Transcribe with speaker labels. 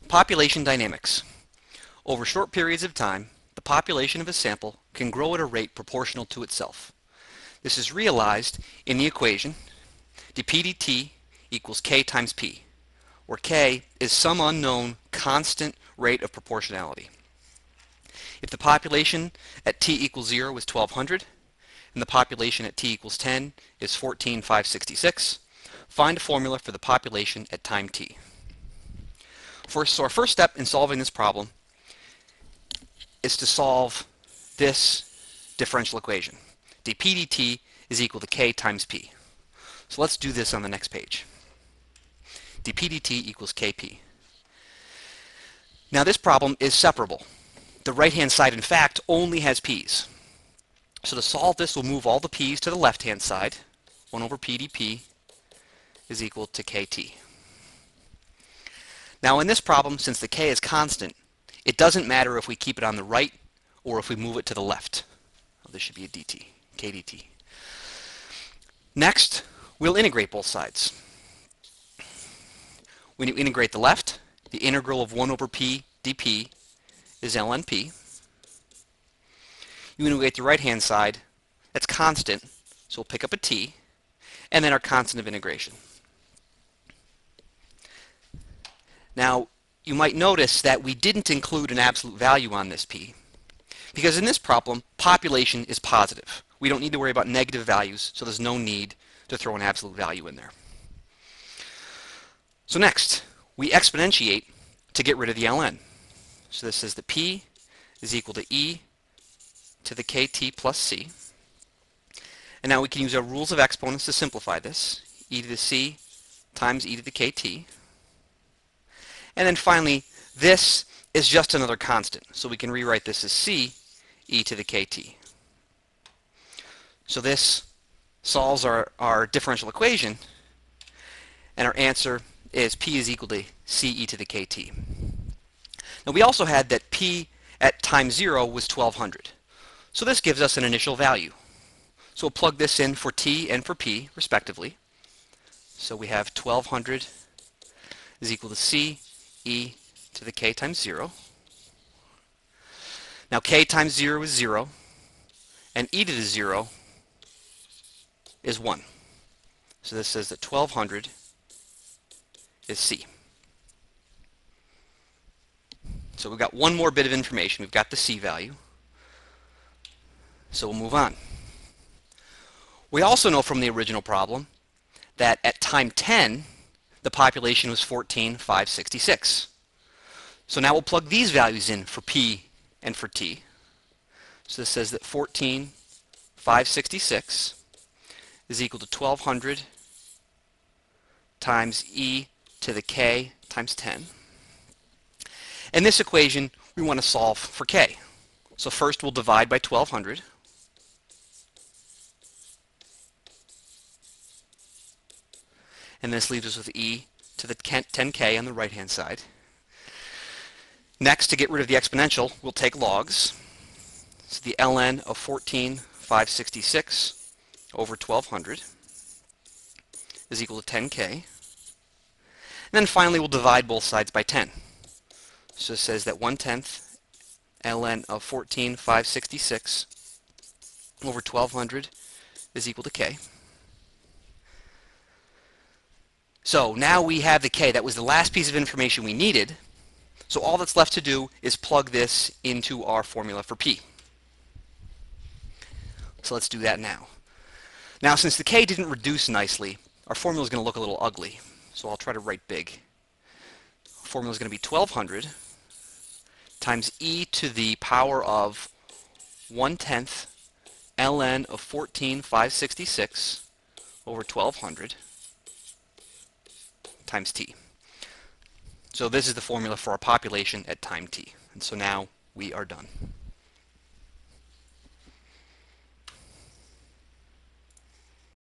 Speaker 1: Population dynamics. Over short periods of time, the population of a sample can grow at a rate proportional to itself. This is realized in the equation dp dt equals k times p, where k is some unknown constant rate of proportionality. If the population at t equals 0 is 1200, and the population at t equals 10 is 14,566, find a formula for the population at time t. So our first step in solving this problem is to solve this differential equation. dp dt is equal to k times p. So let's do this on the next page. dp dt equals kp. Now this problem is separable. The right-hand side, in fact, only has p's. So to solve this, we'll move all the p's to the left-hand side. 1 over p dp is equal to kt. Now in this problem, since the k is constant, it doesn't matter if we keep it on the right or if we move it to the left. Oh, this should be a dt, k dt. Next, we'll integrate both sides. When you integrate the left, the integral of 1 over p dp is ln p. You integrate the right-hand side, that's constant, so we'll pick up a t, and then our constant of integration. Now, you might notice that we didn't include an absolute value on this p, because in this problem, population is positive. We don't need to worry about negative values, so there's no need to throw an absolute value in there. So next, we exponentiate to get rid of the ln. So this says that p is equal to e to the kt plus c. And now we can use our rules of exponents to simplify this. E to the c times e to the kt. And then finally, this is just another constant. So we can rewrite this as c e to the kt. So this solves our differential equation, and our answer is p is equal to c e to the kt. Now we also had that p at time 0 was 1200. So this gives us an initial value. So we'll plug this in for t and for p, respectively. So we have 1200 is equal to c e to the k times 0. Now k times 0 is 0, and e to the 0 is 1. So this says that 1200 is c. So we've got one more bit of information. We've got the c value. So we'll move on. We also know from the original problem that at time 10, the population was 14,566. So now we'll plug these values in for p and for t. So this says that 14,566 is equal to 1200 times e to the k times 10. In this equation, we want to solve for k. So first we'll divide by 1200. And this leaves us with e to the 10k on the right-hand side. Next, to get rid of the exponential, we'll take logs. So the ln of 14,566 over 1200 is equal to 10k. And then finally, we'll divide both sides by 10. So it says that 1/10 ln of 14,566 over 1200 is equal to k. So now we have the k. That was the last piece of information we needed. So all that's left to do is plug this into our formula for p. So let's do that now. Now, since the k didn't reduce nicely, our formula is going to look a little ugly. So I'll try to write big. Our formula is going to be 1200 times e to the power of 1/10 ln of 14,566 over 1200 times t. So this is the formula for our population at time t. And so now we are done.